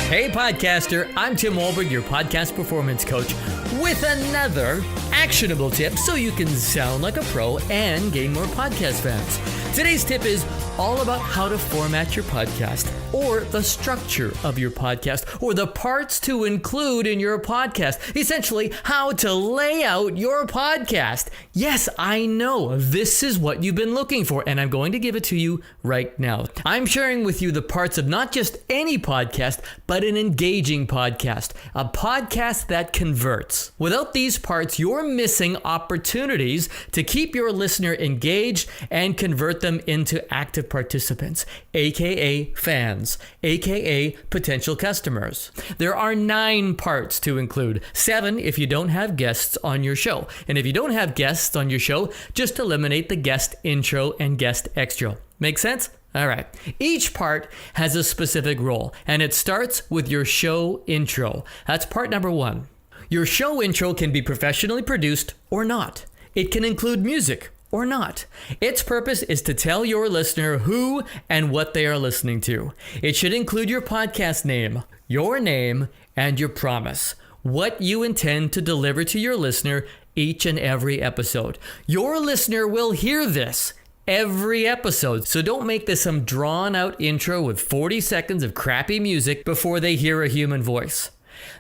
Hey podcaster, I'm Tim Walberg, your podcast performance coach, with another actionable tip so you can sound like a pro and gain more podcast fans. Today's tip is all about how to format your podcast, or the structure of your podcast, or the parts to include in your podcast. Essentially, how to lay out your podcast. Yes, I know this is what you've been looking for, and I'm going to give it to you right now. I'm sharing with you the parts of not just any podcast, but an engaging podcast, a podcast that converts. Without these parts, you're missing opportunities to keep your listener engaged and convert them into active participants, aka fans, aka potential customers. There are 9 parts to include, 7 if you don't have guests on your show. And if you don't have guests on your show, just eliminate the guest intro and guest extra. Make sense? All right. Each part has a specific role, and it starts with your show intro. That's part number 1. Your show intro can be professionally produced or not. It can include music or not. Its purpose is to tell your listener who and what they are listening to. It should include your podcast name, your name, and your promise. What you intend to deliver to your listener each and every episode. Your listener will hear this every episode, so don't make this some drawn-out intro with 40 seconds of crappy music before they hear a human voice.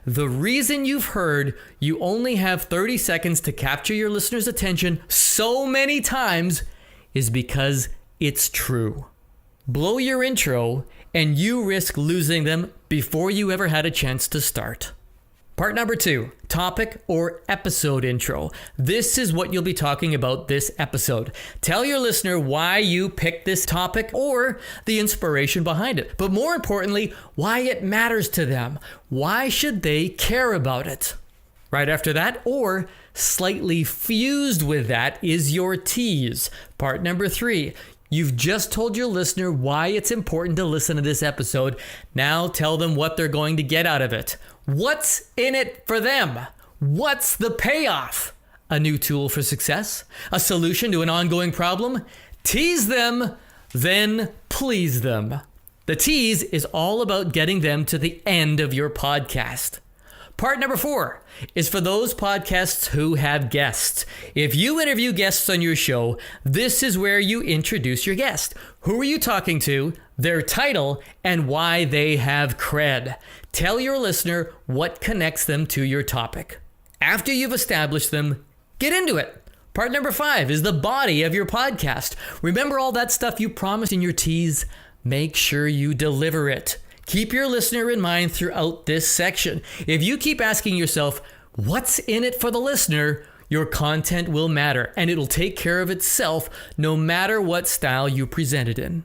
The reason you've heard you only have 30 seconds to capture your listener's attention so many times is because it's true. Blow your intro and you risk losing them before you ever had a chance to start. Part number 2, topic or episode intro. This is what you'll be talking about this episode. Tell your listener why you picked this topic or the inspiration behind it. But more importantly, why it matters to them. Why should they care about it? Right after that, or slightly fused with that, is your tease. Part number 3. You've just told your listener why it's important to listen to this episode. Now tell them what they're going to get out of it. What's in it for them? What's the payoff? A new tool for success? A solution to an ongoing problem? Tease them, then please them. The tease is all about getting them to the end of your podcast. Part number 4 is for those podcasts who have guests. If you interview guests on your show, this is where you introduce your guest. Who are you talking to, their title, and why they have cred. Tell your listener what connects them to your topic. After you've established them, get into it. Part number 5 is the body of your podcast. Remember all that stuff you promised in your tease? Make sure you deliver it. Keep your listener in mind throughout this section. If you keep asking yourself, what's in it for the listener, your content will matter, and it'll take care of itself no matter what style you present it in.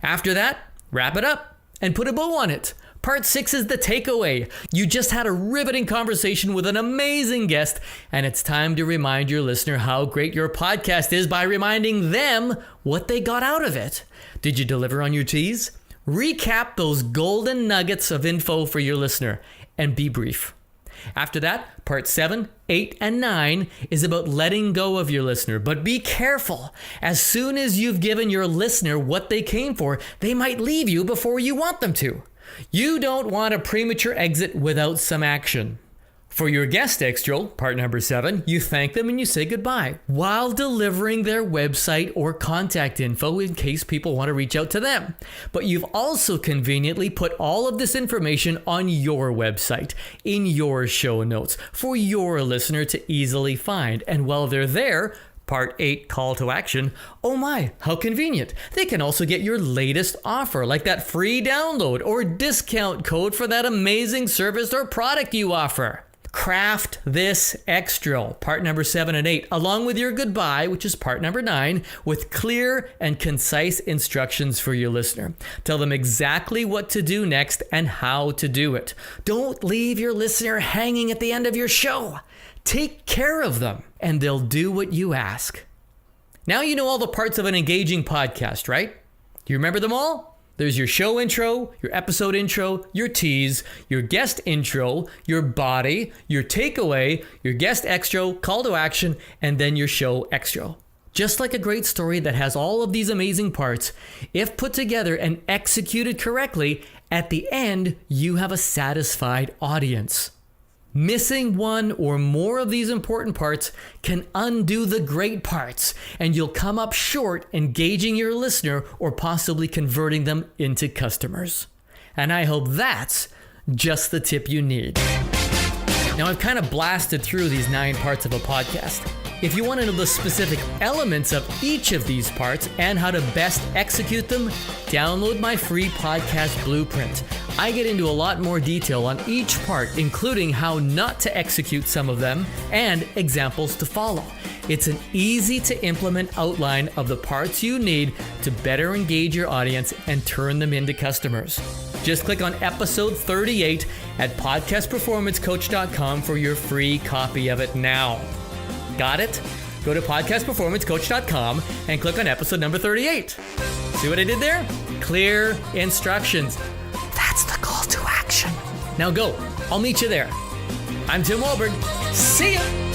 After that, wrap it up and put a bow on it. Part 6 is the takeaway. You just had a riveting conversation with an amazing guest, and it's time to remind your listener how great your podcast is by reminding them what they got out of it. Did you deliver on your tease? Recap those golden nuggets of info for your listener and be brief. After that, part 7, 8, and 9 is about letting go of your listener. But be careful. As soon as you've given your listener what they came for, they might leave you before you want them to. You don't want a premature exit without some action. For your guest extra, part number 7, you thank them and you say goodbye while delivering their website or contact info in case people want to reach out to them. But you've also conveniently put all of this information on your website, in your show notes, for your listener to easily find. And while they're there, Part 8, call to action. Oh my, how convenient. They can also get your latest offer, like that free download or discount code for that amazing service or product you offer. Craft this extra, part number 7 and 8, along with your goodbye, which is part number 9, with clear and concise instructions for your listener. Tell them exactly what to do next and how to do it. Don't leave your listener hanging at the end of your show. Take care of them, and they'll do what you ask. Now you know all the parts of an engaging podcast, right? Do you remember them all? There's your show intro, your episode intro, your tease, your guest intro, your body, your takeaway, your guest extra, call to action, and then your show extra. Just like a great story that has all of these amazing parts, if put together and executed correctly, At the end, you have a satisfied audience. Missing one or more of these important parts can undo the great parts, and you'll come up short engaging your listener or possibly converting them into customers. And I hope that's just the tip you need. Now, I've kind of blasted through these 9 parts of a podcast. If you want to know the specific elements of each of these parts and how to best execute them, download my free podcast blueprint. I get into a lot more detail on each part, including how not to execute some of them and examples to follow. It's an easy to implement outline of the parts you need to better engage your audience and turn them into customers. Just click on episode 38 at podcastperformancecoach.com for your free copy of it now. Got it? Go to podcastperformancecoach.com and click on episode number 38. See what I did there? Clear instructions. That's the call to action. Now go. I'll meet you there. I'm Tim Walberg. See ya.